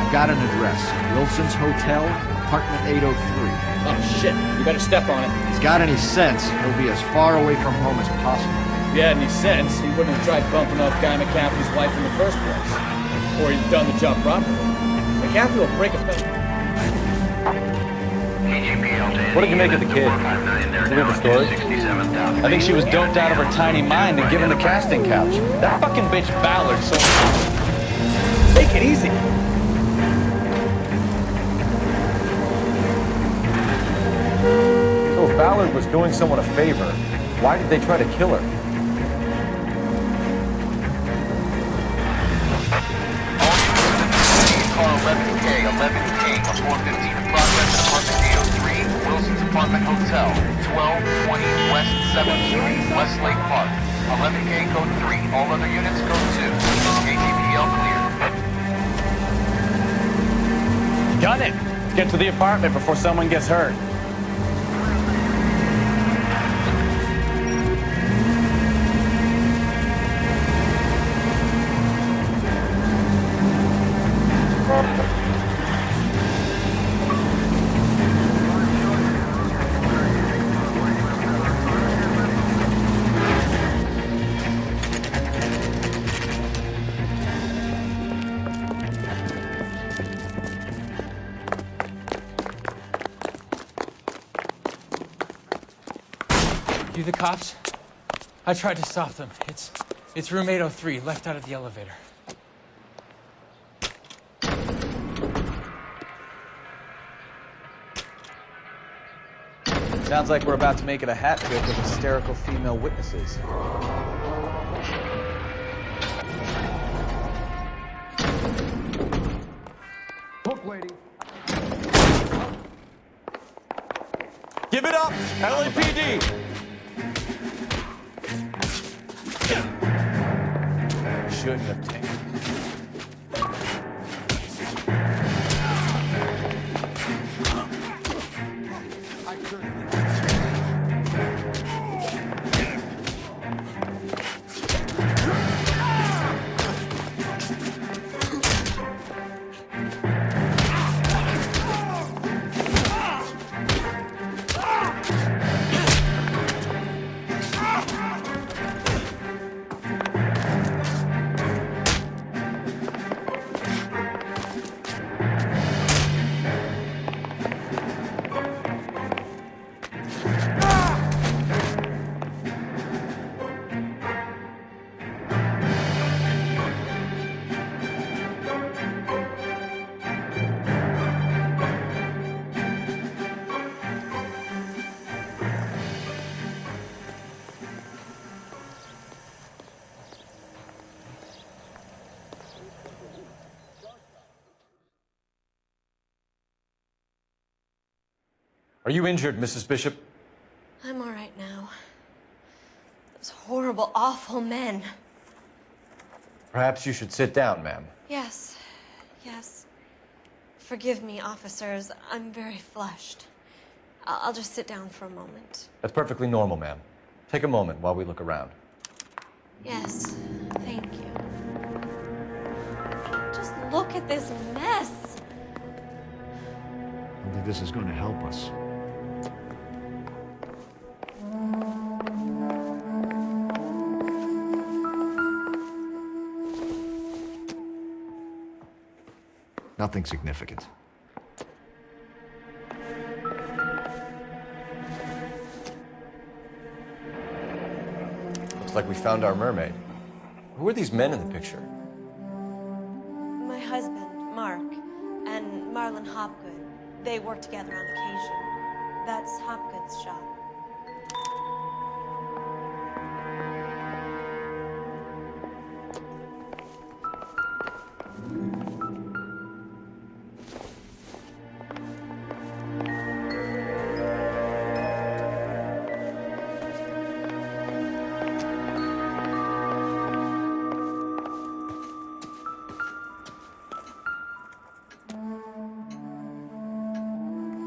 I've got an address. Wilson's Hotel, apartment 803. Oh, shit. You better step on it. If he's got any sense, he'll be as far away from home as possible. If he had any sense, he wouldn't have tried bumping off Guy McCaffrey's wife in the first place. Or he'd done the job properly. McCaffrey will break a phone. What did you make of the kid? Did you read the story? I think she was doped out of her tiny mind and given the casting couch. That fucking bitch Ballard, so... Take it easy. So if Ballard was doing someone a favor, why did they try to kill her? Call 11K, 11K, a 415 in progress at apartment 803, Wilson's Apartment Hotel, 1220 West 7th Street, Westlake Park. 11K, code 3. All other units, code 2. KTPL clear. Got it! Let's get to the apartment before someone gets hurt. You the cops? I tried to stop them. It's room 803, left out of the elevator. Sounds like we're about to make it a hat trick of hysterical female witnesses. Book lady. Give it up, LAPD! Shouldn't have taken. Are you injured, Mrs. Bishop? I'm all right now. Those horrible, awful men. Perhaps you should sit down, ma'am. Yes. Forgive me, officers. I'm very flushed. I'll just sit down for a moment. That's perfectly normal, ma'am. Take a moment while we look around. Yes, thank you. Just look at this mess. I don't think this is going to help us. Nothing significant. Looks like we found our mermaid. Who are these men in the picture? My husband, Mark, and Marlon Hopgood. They work together on occasion. That's Hopgood's shop.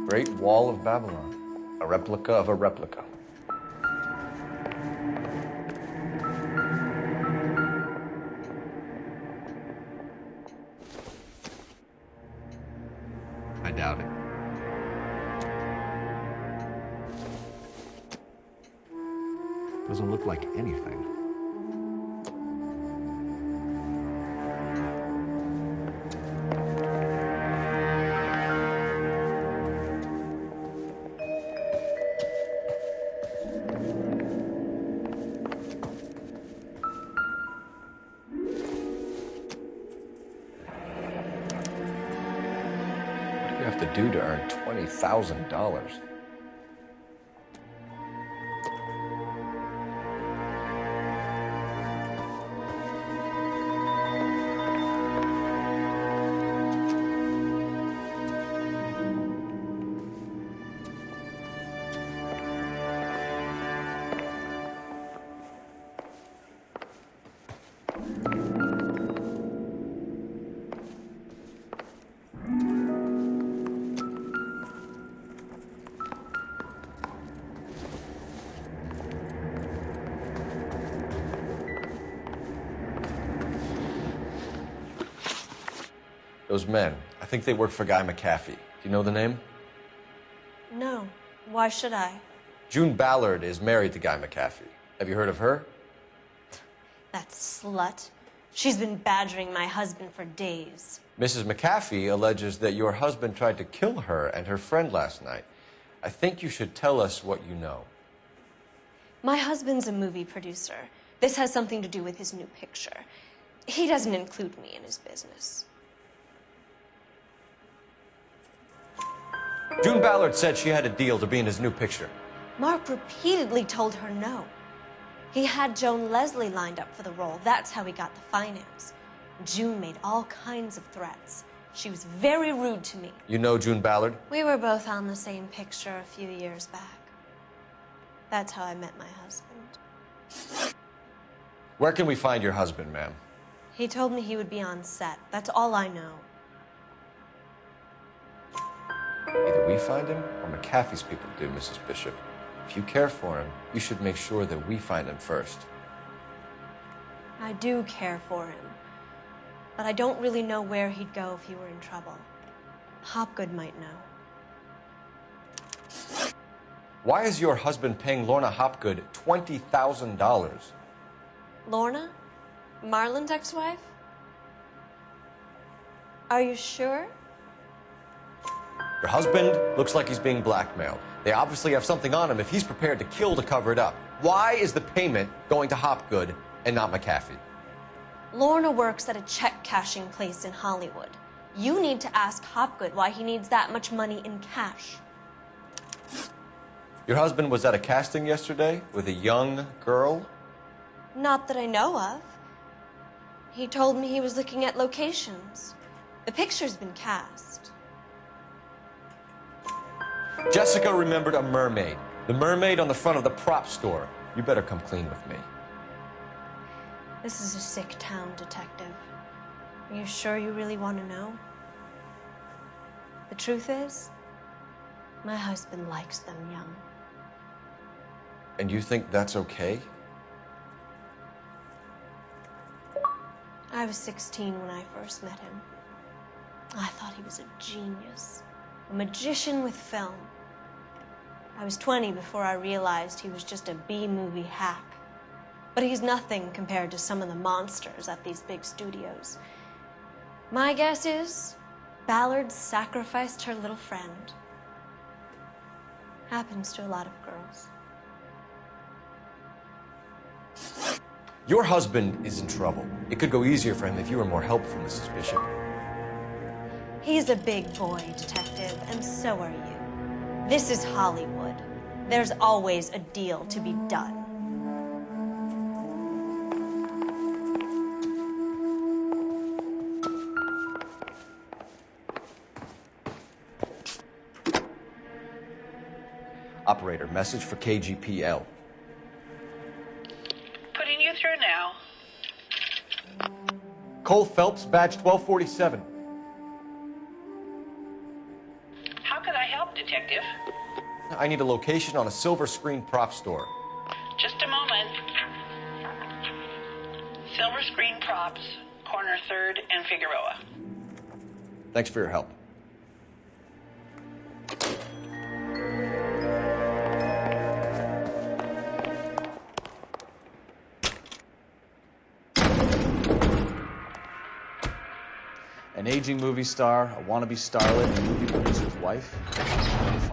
Great Wall of Babylon. A replica of a replica. I doubt it. Doesn't look like anything. What do you have to do to earn $20,000? Those men, I think they work for Guy McAfee. Do you know the name? No. Why should I? June Ballard is married to Guy McAfee. Have you heard of her? That slut. She's been badgering my husband for days. Mrs. McAfee alleges that your husband tried to kill her and her friend last night. I think you should tell us what you know. My husband's a movie producer. This has something to do with his new picture. He doesn't include me in his business. June Ballard said she had a deal to be in his new picture. Mark repeatedly told her no. He had Joan Leslie lined up for the role. That's how he got the finance. June made all kinds of threats. She was very rude to me. You know June Ballard? We were both on the same picture a few years back. That's how I met my husband. Where can we find your husband, ma'am? He told me he would be on set. That's all I know. Either we find him or McAfee's people do, Mrs. Bishop. If you care for him, you should make sure that we find him first. I do care for him, but I don't really know where he'd go if he were in trouble. Hopgood might know. Why is your husband paying Lorna Hopgood $20,000? Lorna? Marlon's ex-wife? Are you sure? Your husband looks like he's being blackmailed. They obviously have something on him if he's prepared to kill to cover it up. Why is the payment going to Hopgood and not McAfee? Lorna works at a check-cashing place in Hollywood. You need to ask Hopgood why he needs that much money in cash. Your husband was at a casting yesterday with a young girl? Not that I know of. He told me he was looking at locations. The picture's been cast. Jessica remembered a mermaid. The mermaid on the front of the prop store. You better come clean with me. This is a sick town, Detective. Are you sure you really want to know? The truth is, my husband likes them young. And you think that's okay? I was 16 when I first met him. I thought he was a genius, a magician with film. I was 20 before I realized he was just a B-movie hack. But he's nothing compared to some of the monsters at these big studios. My guess is Ballard sacrificed her little friend. Happens to a lot of girls. Your husband is in trouble. It could go easier for him if you were more helpful, Mrs. Bishop. He's a big boy, Detective, and so are you. This is Hollywood. There's always a deal to be done. Operator, message for KGPL. Putting you through now. Cole Phelps, badge 1247. How can I help, Detective? I need a location on a silver screen prop store. Just a moment. Silver Screen Props, corner 3rd and Figueroa. Thanks for your help. An aging movie star, a wannabe starlet, and a movie producer's wife?